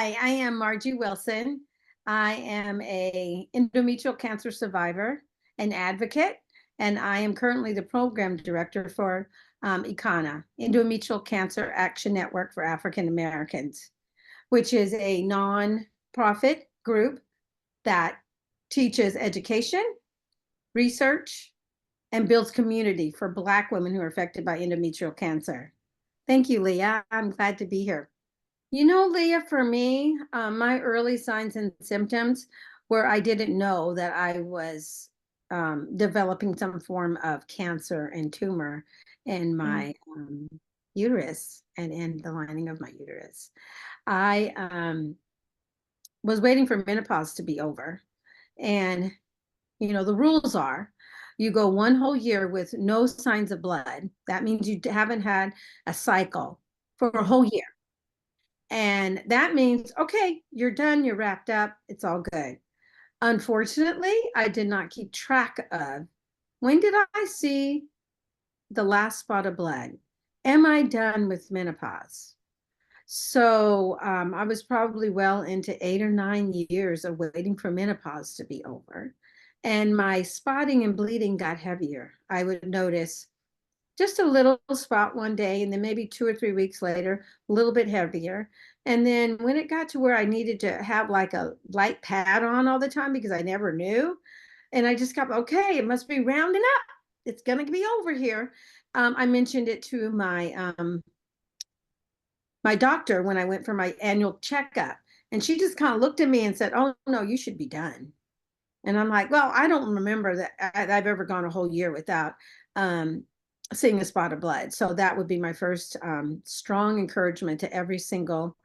Hi, I am Margie Wilson. I am a endometrial cancer survivor and advocate, and I am currently the program director for ECANA, Endometrial Cancer Action Network for African Americans, which is a non-profit group that teaches education, research, and builds community for Black women who are affected by endometrial cancer. Thank you, Leah. I'm glad to be here. You know, Leah, for me, my early signs and symptoms were I didn't know that I was developing some form of cancer and tumor in my uterus and in the lining of my uterus. I was waiting for menopause to be over. And, you know, the rules are you go one whole year with no signs of blood. That means you haven't had a cycle for a whole year. And that means, okay, you're done, you're wrapped up, it's all good. Unfortunately, I did not keep track of when did I see the last spot of blood? Am I done with menopause? So I was probably well into 8 or 9 years of waiting for menopause to be over. And my spotting and bleeding got heavier. I would notice just a little spot one day, and then maybe 2 or 3 weeks later, a little bit heavier. And then when it got to where I needed to have like a light pad on all the time because I never knew, and I just got, okay, it must be rounding up. It's going to be over here. I mentioned it to my doctor when I went for my annual checkup, and she just kind of looked at me and said, "Oh no, you should be done." And I'm like, well, I don't remember that I've ever gone a whole year without seeing a spot of blood. So that would be my first strong encouragement to every single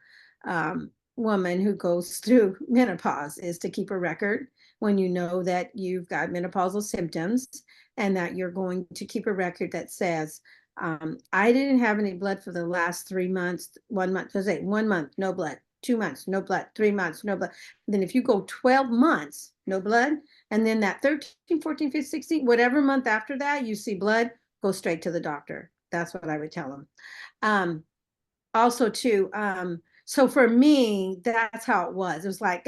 woman who goes through menopause is to keep a record when you know that you've got menopausal symptoms, and that you're going to keep a record that says, I didn't have any blood for the last 3 months, 1 month, let's say 1 month, no blood, 2 months, no blood, 3 months, no blood. Then if you go 12 months, no blood, and then that 13, 14, 15, 16, whatever month after that, you see blood, go straight to the doctor. That's what I would tell them. Also too, so for me, that's how it was. It was like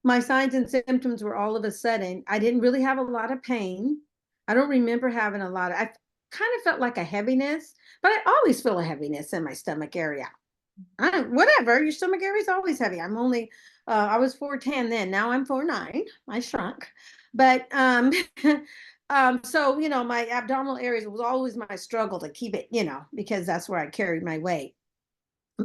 my signs and symptoms were all of a sudden, I didn't really have a lot of pain. I don't remember having a lot of, I kind of felt like a heaviness, but I always feel a heaviness in my stomach area. Whatever, your stomach area is always heavy. I'm only, I was 4'10" then. Now I'm 4'9". I shrunk, but so you know, my abdominal areas was always my struggle to keep it, you know, because that's where I carried my weight.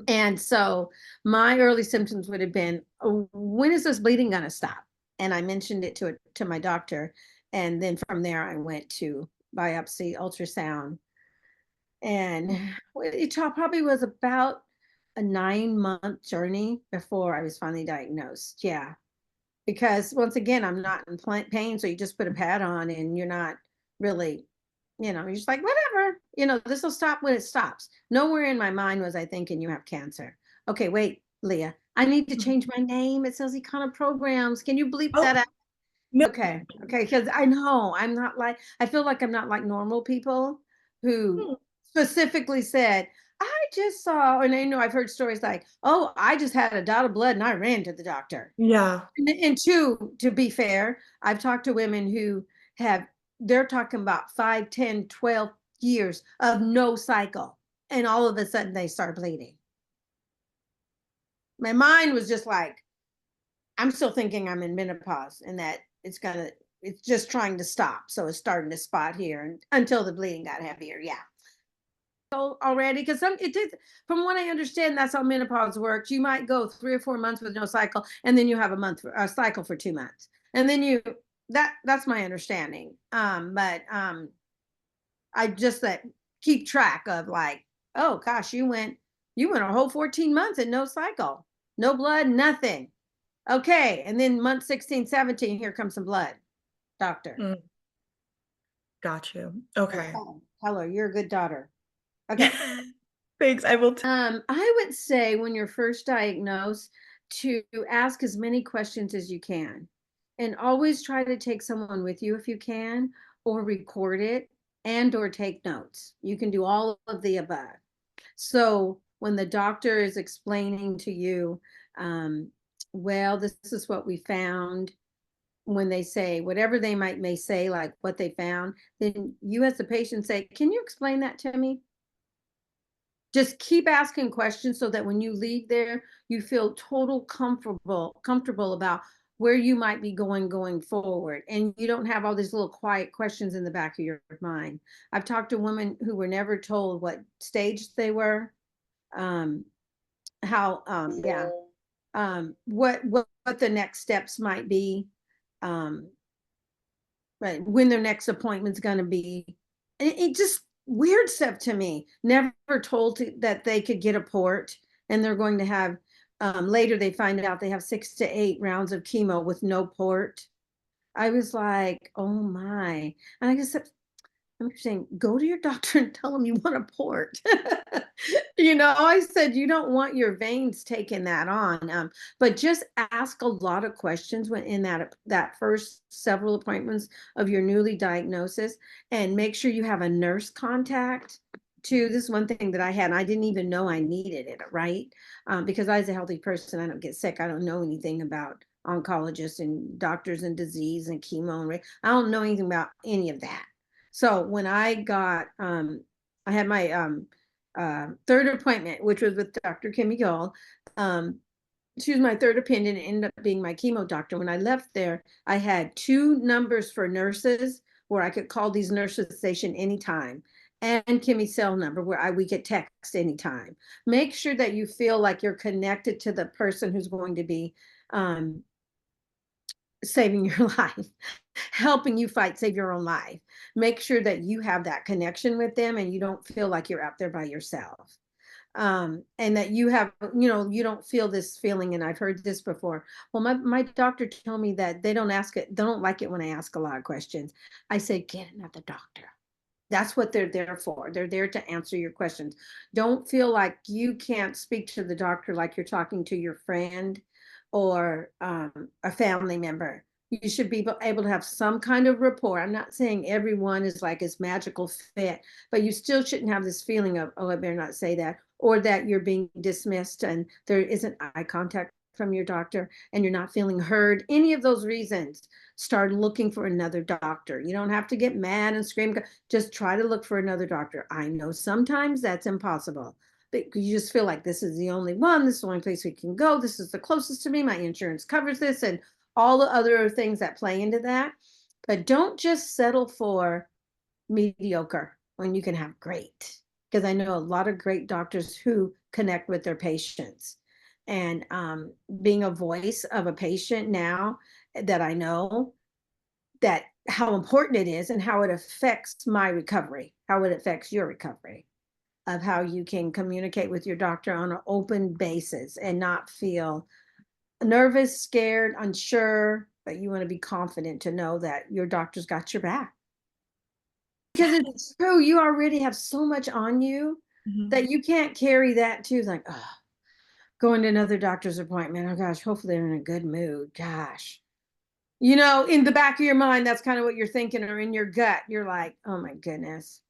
And so my early symptoms would have been, oh, when is this bleeding going to stop? And I mentioned it to my doctor, and then from there I went to biopsy, ultrasound, and it probably was about a 9 month journey before I was finally diagnosed. Yeah. Because once again, I'm not in pain. So you just put a pad on and you're not really, you know, you're just like, whatever, you know, this will stop when it stops. Nowhere in my mind was I thinking you have cancer. Okay, wait, Leah, I need to change my name. It says Ecana Programs. Can you bleep that Oh, out? no. Okay. Okay. Because I know I'm not like, I feel like I'm not like normal people who Hmm. specifically said, I just saw, and I know I've heard stories like, oh, I just had a dot of blood and I ran to the doctor. Yeah. And two, to be fair, I've talked to women who have, they're talking about 5, 10, 12 years of no cycle. And all of a sudden they start bleeding. My mind was just like, I'm still thinking I'm in menopause and that it's just trying to stop. So it's starting to spot here and until the bleeding got heavier. Yeah. So already, because it did, from what I understand, that's how menopause works. You might go 3 or 4 months with no cycle, and then you have a cycle for 2 months. And then that's my understanding. But I just that keep track of like, oh gosh, you went a whole 14 months and no cycle, no blood, nothing. Okay. And then month 16, 17, here comes some blood. Doctor. Mm, got you. Like, Okay. oh, hello, you're a good daughter. Okay. Thanks. I will. I would say when you're first diagnosed to ask as many questions as you can, and always try to take someone with you if you can, or record it and or take notes. You can do all of the above. So when the doctor is explaining to you Well, this is what we found. When they say whatever they may say, like what they found, then you as the patient say, can you explain that to me? Just keep asking questions so that when you leave there, you feel total comfortable about where you might be going forward. And you don't have all these little quiet questions in the back of your mind. I've talked to women who were never told what stage they were, how, yeah, what the next steps might be, right, when their next appointment's going to be. It just weird stuff to me. Never told that they could get a port, and they're going to have, later they find out they have 6 to 8 rounds of chemo with no port. I was like, oh my. And I just said, I'm saying, go to your doctor and tell them you want a port. I said, you don't want your veins taking that on. But just ask a lot of questions when in that first several appointments of your newly diagnosis, and make sure you have a nurse contact too. This is one thing that I had, and I didn't even know I needed it, right? Because I was a healthy person, I don't get sick. I don't know anything about oncologists and doctors and disease and chemo. And I don't know anything about any of that. So when I had my third appointment, which was with Dr. Kimmy Gall. She was my third opinion and ended up being my chemo doctor. When I left there, I had 2 numbers for nurses where I could call these nurses station anytime, and Kimmy's cell number where we could text anytime. Make sure that you feel like you're connected to the person who's going to be saving your life, helping you save your own life. Make sure that you have that connection with them and you don't feel like you're out there by yourself. And that you have, you don't feel this feeling. And I've heard this before. Well, my doctor told me that they don't like it when I ask a lot of questions. I said, get another doctor. That's what they're there for. They're there to answer your questions. Don't feel like you can't speak to the doctor like you're talking to your friend or a family member. You should be able to have some kind of rapport. I'm not saying everyone is like this magical fit, but you still shouldn't have this feeling of, oh, I better not say that, or that you're being dismissed and there isn't eye contact from your doctor and you're not feeling heard. Any of those reasons, start looking for another doctor. You don't have to get mad and scream. Just try to look for another doctor. I know sometimes that's impossible, but you just feel like this is the only one. This is the only place we can go. This is the closest to me. My insurance covers this and all the other things that play into that. But don't just settle for mediocre when you can have great. Because I know a lot of great doctors who connect with their patients. And being a voice of a patient now that I know that how important it is and how it affects my recovery, how it affects your recovery, of how you can communicate with your doctor on an open basis and not feel nervous, scared, unsure, but you want to be confident to know that your doctor's got your back. Because it's true, you already have so much on you that you can't carry that too. It's like, oh, going to another doctor's appointment. Oh gosh, hopefully they're in a good mood. Gosh. In the back of your mind, that's kind of what you're thinking, or in your gut, you're like, oh my goodness.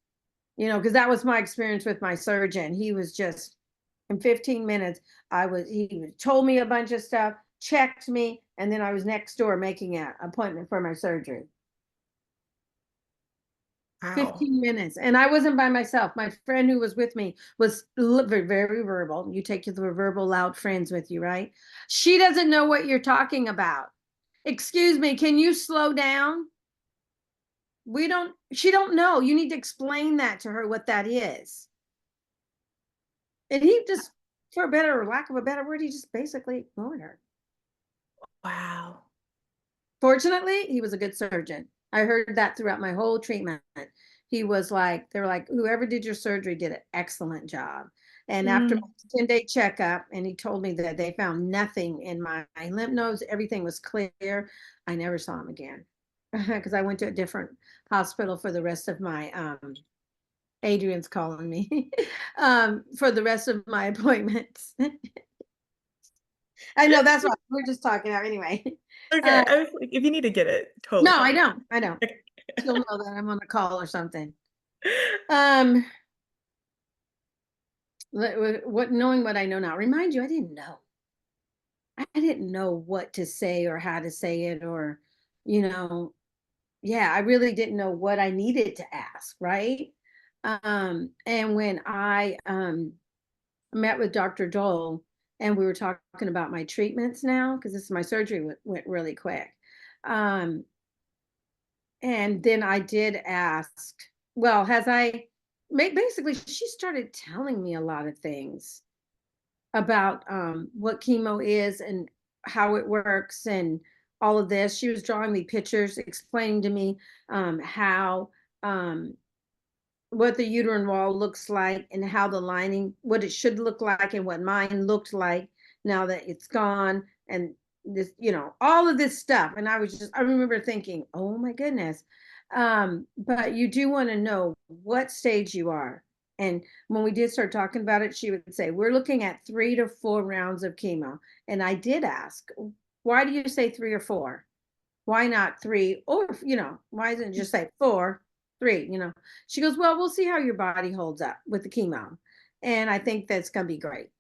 Because that was my experience with my surgeon. He was just, in 15 minutes, he told me a bunch of stuff, checked me, and then I was next door making an appointment for my surgery. Wow. 15 minutes. And I wasn't by myself. My friend who was with me was very verbal. You take your verbal loud friends with you, right? She doesn't know what you're talking about. Excuse me, can you slow down? She don't know. You need to explain that to her, what that is. And he just, for a better or lack of a better word, he just basically ignored her. Wow. Fortunately, he was a good surgeon. I heard that throughout my whole treatment. They were like, whoever did your surgery did an excellent job. And after my 10-day checkup, and he told me that they found nothing in my lymph nodes, everything was clear. I never saw him again because I went to a different hospital for the rest of my, Adrian's calling me, for the rest of my appointments. I know, that's why we're just talking out anyway. Okay, I was like, if you need to get it, totally. No, I don't. She'll know that I'm on a call or something. Knowing what I know now, remind you, I didn't know. didn't know what to say or how to say it, or, you know, yeah, I really didn't know what I needed to ask, right? And when I met with Dr. Dole and we were talking about my treatments now, because this my surgery went really quick. Um, and then I did ask, well, basically she started telling me a lot of things about what chemo is and how it works and all of this. She was drawing me pictures, explaining to me how um, what the uterine wall looks like and how the lining, what it should look like and what mine looked like now that it's gone. And this, all of this stuff. And I remember thinking, oh my goodness. But you do want to know what stage you are. And when we did start talking about it, she would say, we're looking at 3 to 4 rounds of chemo. And I did ask, why do you say 3 or 4? Why not 3? Or, why doesn't it just say 4, 3, She goes, well, we'll see how your body holds up with the chemo. And I think that's going to be great.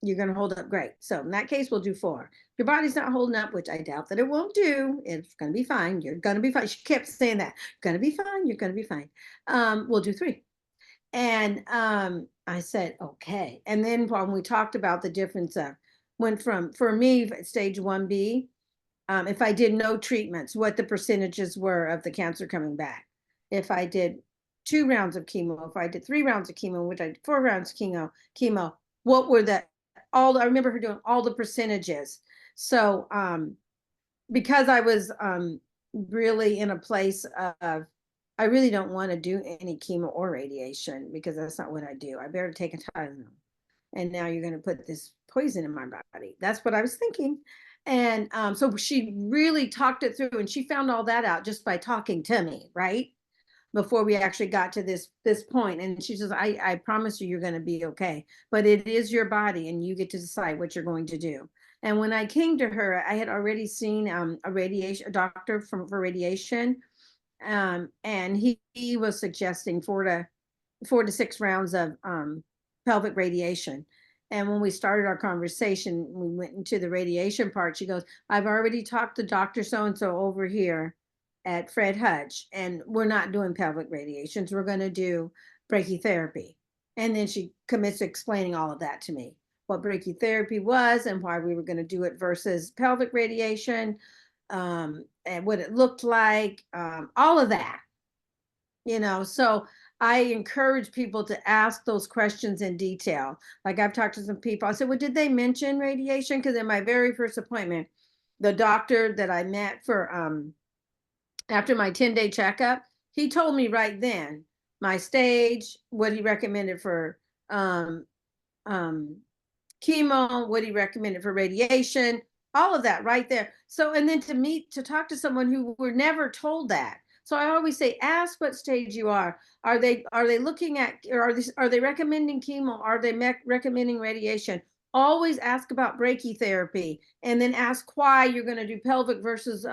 You're going to hold up great. So in that case, we'll do 4. Your body's not holding up, which I doubt that it won't do. It's going to be fine. You're going to be fine. She kept saying that. Going to be fine. You're going to be fine. We'll do 3. And I said, okay. And then when we talked about the difference of went from, for me, stage 1B, if I did no treatments, what the percentages were of the cancer coming back. If I did 2 rounds of chemo, if I did 3 rounds of chemo, which I did 4 rounds of chemo, what were I remember her doing all the percentages. So because I was really in a place of, I really don't want to do any chemo or radiation because that's not what I do. I better take a Tylenol. And now you're going to put this poison in my body. That's what I was thinking. And so she really talked it through, and she found all that out just by talking to me, right? Before we actually got to this point. And she says, I promise you're going to be okay, but it is your body and you get to decide what you're going to do. And when I came to her, I had already seen a doctor for radiation. And he was suggesting 4 to 6 rounds of pelvic radiation. And when we started our conversation, we went into the radiation part. She goes, I've already talked to Dr. So-and-so over here at Fred Hutch, and we're not doing pelvic radiations. We're going to do brachytherapy. And then she commits to explaining all of that to me, what brachytherapy was and why we were going to do it versus pelvic radiation, and what it looked like, all of that, So I encourage people to ask those questions in detail. Like I've talked to some people, I said, well, did they mention radiation? Because in my very first appointment, the doctor that I met for after my 10-day checkup, he told me right then my stage, what he recommended for chemo, what he recommended for radiation, all of that right there. So, and then to talk to someone who were never told that. So I always say, ask what stage you are. Are they looking at, or are they recommending chemo? Are they recommending radiation? Always ask about brachytherapy, and then ask why you're going to do pelvic versus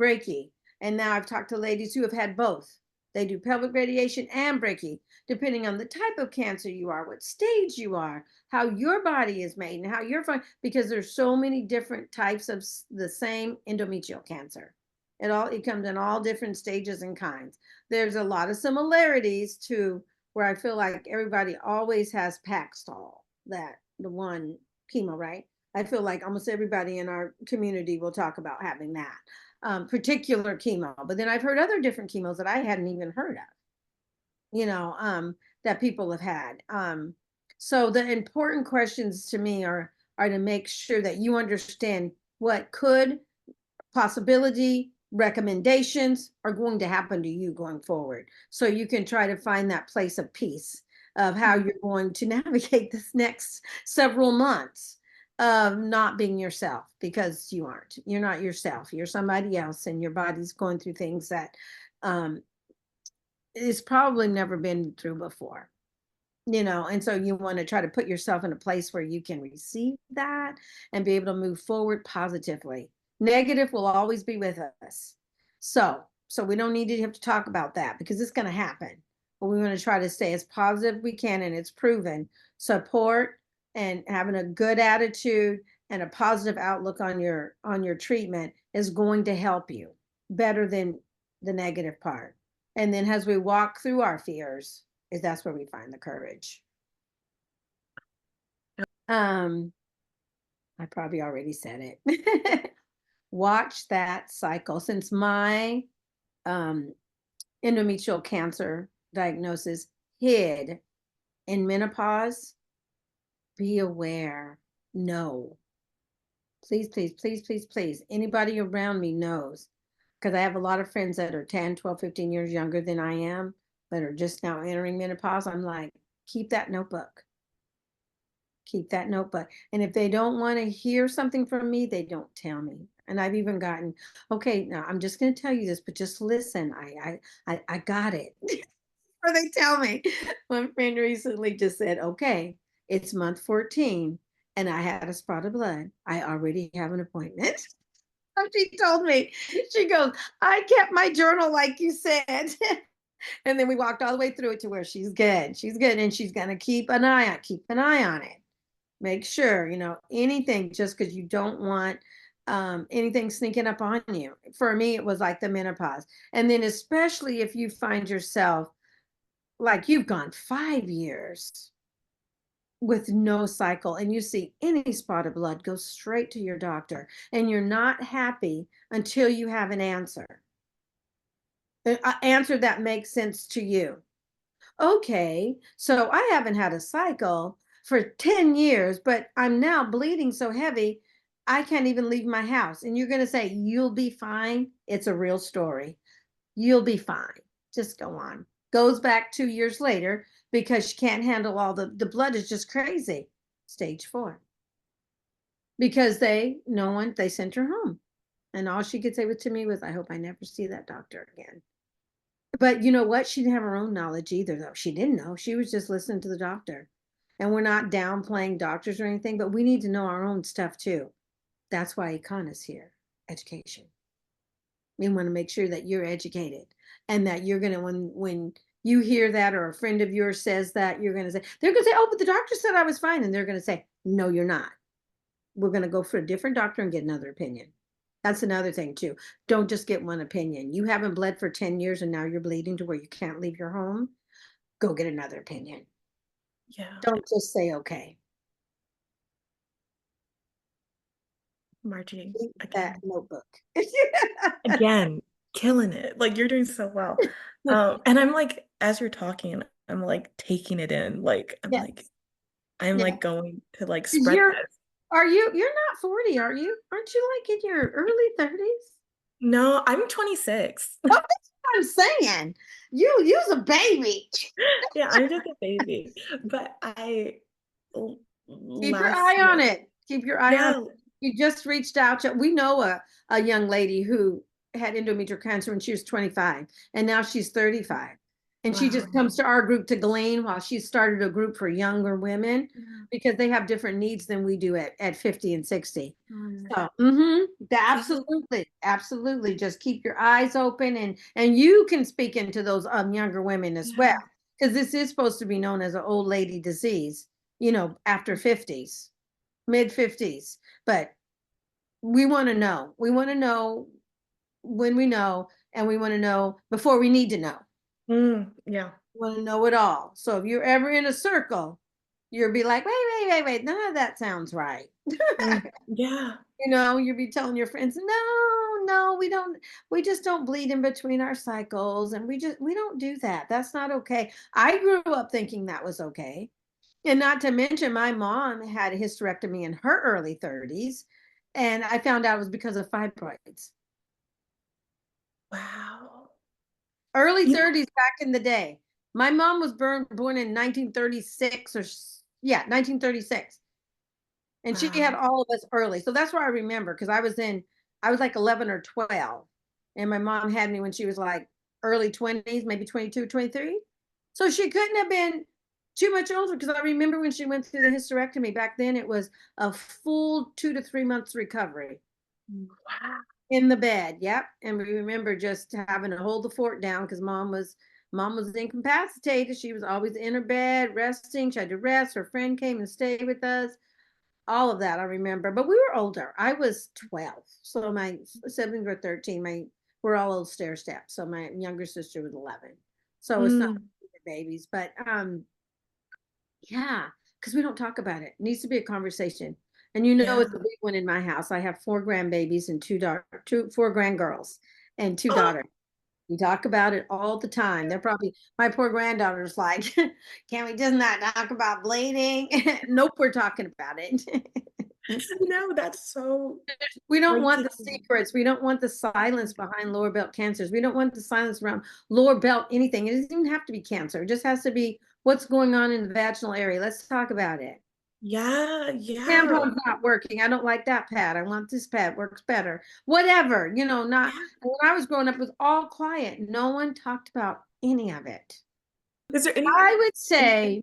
brachy. And now I've talked to ladies who have had both. They do pelvic radiation and brachy, depending on the type of cancer you are, what stage you are, how your body is made, and how you're fine, because there's so many different types of the same endometrial cancer. It comes in all different stages and kinds. There's a lot of similarities to where I feel like everybody always has Paxil, the one chemo, right? I feel like almost everybody in our community will talk about having that particular chemo. But then I've heard other different chemos that I hadn't even heard of, that people have had. So the important questions to me are to make sure that you understand what possibility, recommendations are going to happen to you going forward. So you can try to find that place of peace of how you're going to navigate this next several months of not being yourself, because you're not yourself, you're somebody else, and your body's going through things that it's probably never been through before, and so you want to try to put yourself in a place where you can receive that and be able to move forward positively. Negative will always be with us. So we don't need to have to talk about that because it's going to happen. But we want to try to stay as positive we can, and it's proven. Support and having a good attitude and a positive outlook on your treatment is going to help you better than the negative part. And then as we walk through our fears, is that's where we find the courage. I probably already said it. Watch that cycle. Since my endometrial cancer diagnosis hid in menopause, be aware. No. Please, please, please, please, please. Anybody around me knows, because I have a lot of friends that are 10, 12, 15 years younger than I am, that are just now entering menopause. I'm like, keep that notebook. Keep that notebook. And if they don't want to hear something from me, they don't tell me. And I've even gotten, okay, now I'm just going to tell you this, but just listen. I got it. Or they tell me. One friend recently just said, okay, it's month 14 and I had a spot of blood. I already have an appointment. She told me, she goes, I kept my journal like you said. And then we walked all the way through it to where she's good. She's good. And she's going to keep an eye on it. Make sure, anything, just because you don't want anything sneaking up on you. For me, it was like the menopause. And then especially if you find yourself like you've gone 5 years with no cycle and you see any spot of blood, go straight to your doctor, and you're not happy until you have an answer. An answer that makes sense to you. Okay, so I haven't had a cycle for 10 years, but I'm now bleeding so heavy, I can't even leave my house. And you're going to say, you'll be fine. It's a real story. You'll be fine. Just go on. Goes back 2 years later because she can't handle all the blood is just crazy. Stage 4. Because they sent her home. And all she could say to me was, I hope I never see that doctor again. But you know what? She didn't have her own knowledge either, though. She didn't know. She was just listening to the doctor. And we're not downplaying doctors or anything, but we need to know our own stuff too. That's why Econ is here. Education. We want to make sure that you're educated and that you're going to, when you hear that or a friend of yours says that, you're going to say, they're going to say, oh, but the doctor said I was fine. And they're going to say, no, you're not. We're going to go for a different doctor and get another opinion. That's another thing too. Don't just get one opinion. You haven't bled for 10 years and now you're bleeding to where you can't leave your home. Go get another opinion. Yeah. Don't just say, okay. Margie, That again. notebook. Again, killing it. Like, you're doing so well. And I'm like, as you're talking, I'm like taking it in. Like, Yes. I'm Yeah. like going to like spread this. You're not 40, are you? Aren't you like in your early 30s? No, I'm 26. Oh, that's what I'm saying. You's a baby. Yeah, I'm just a baby. But Keep your last eye on year, it. Keep your eye on yeah, it. You just reached out to, we know a young lady who had endometrial cancer when she was 25 and now she's 35. And she wow. just comes to our group to glean while she started a group for younger women because they have different needs than we do at 50 and 60. So, absolutely, absolutely. Just keep your eyes open and you can speak into those younger women as well, because this is supposed to be known as an old lady disease, after 50s, mid 50s. But we want to know. We want to know when we know, and we want to know before we need to know. Yeah. We want to know it all. So if you're ever in a circle, you'll be like, wait, none of that sounds right. Yeah. You'll be telling your friends, no, we just don't bleed in between our cycles. And we don't do that. That's not okay. I grew up thinking that was okay. And not to mention, my mom had a hysterectomy in her early 30s. And I found out it was because of fibroids. Wow. Early You know, 30s back in the day. My mom was born in 1936 yeah, 1936. And she had wow. all of us early. So that's where I remember, because I was like 11 or 12. And my mom had me when she was like early 20s, maybe 22, 23. So she couldn't have been too much older, because I remember when she went through the hysterectomy back then, it was a full 2 to 3 months recovery Wow. in the bed. Yep. And we remember just having to hold the fort down because mom was incapacitated. She was always in her bed resting. She had to rest. Her friend came and stayed with us. all of that I remember, but we were older. I was 12, so my siblings were 13. We're all old stair steps. So my younger sister was 11. So it's not Mm, babies, but yeah, because we don't talk about it. It needs to be a conversation. And you know, yeah. it's a big one in my house. I have four grandbabies and four grandgirls and two Oh, daughters. We talk about it all the time. They're probably, my poor granddaughter's like, can we just not talk about bleeding? Nope, we're talking about it. no, that's so We don't want crazy. the secrets. We don't want the silence behind lower belt cancers. We don't want the silence around lower belt anything. It doesn't even have to be cancer. It just has to be what's going on in the vaginal area. Let's talk about it. Yeah, yeah, Tampon's not working. I don't like that pad. I want this pad. Works better. Whatever, not yeah. when I was growing up, it was all quiet. No one talked about any of it. Is there I would anything? say,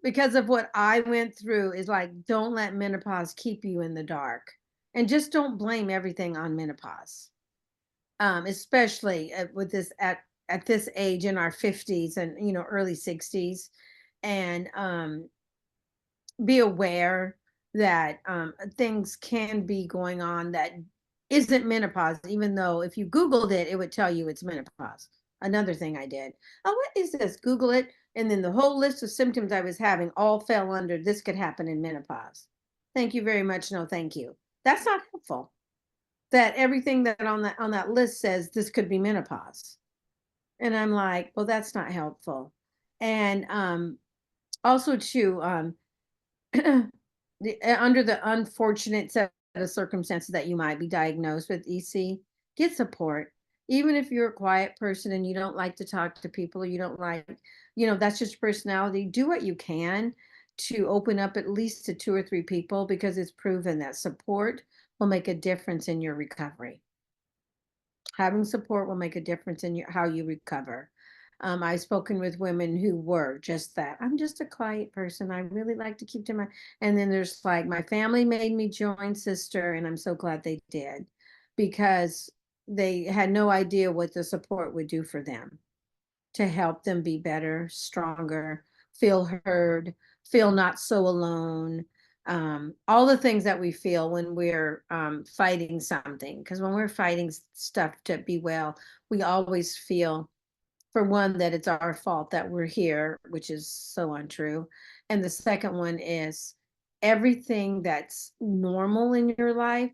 because of what I went through, is like, don't let menopause keep you in the dark. And just don't blame everything on menopause. Especially with this at this age in our 50s and early 60s. And be aware that things can be going on that isn't menopause, even though if you Googled it, it would tell you it's menopause. Another thing I did. Oh, what is this? Google it. And then the whole list of symptoms I was having all fell under this could happen in menopause. Thank you very much. No, thank you. That's not helpful. That everything that on that list says this could be menopause. And I'm like, well, that's not helpful. And also too, under the unfortunate set of circumstances that you might be diagnosed with EC, get support. Even if you're a quiet person and you don't like to talk to people, or you don't like, that's just personality, do what you can to open up at least to two or three people, because it's proven that support will make a difference in your recovery. Having support will make a difference in how you recover. I've spoken with women who were just that. I'm just a quiet person. I really like to keep to my, and then there's like, my family made me join Sister, and I'm so glad they did, because they had no idea what the support would do for them to help them be better, stronger, feel heard, feel not so alone. All the things that we feel when we're fighting something. Because when we're fighting stuff to be well, we always feel, for one, that it's our fault that we're here, which is so untrue. And the second one is everything that's normal in your life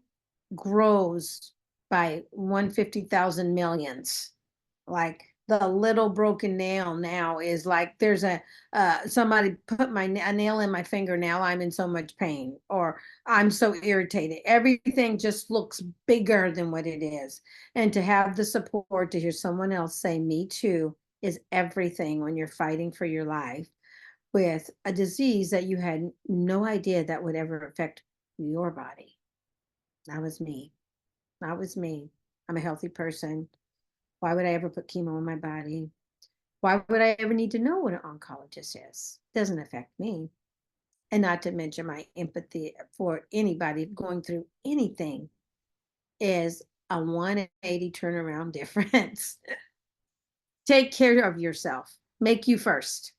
grows by 150,000 millions. Like the little broken nail now is like, there's a somebody put a nail in my finger, now I'm in so much pain, or I'm so irritated. Everything just looks bigger than what it is. And to have the support to hear someone else say me too is everything when you're fighting for your life with a disease that you had no idea that would ever affect your body. That was me. That was me. I'm a healthy person. Why would I ever put chemo in my body? Why would I ever need to know what an oncologist is? It doesn't affect me. And not to mention, my empathy for anybody going through anything is a 180 turnaround difference. Take care of yourself. Make you first.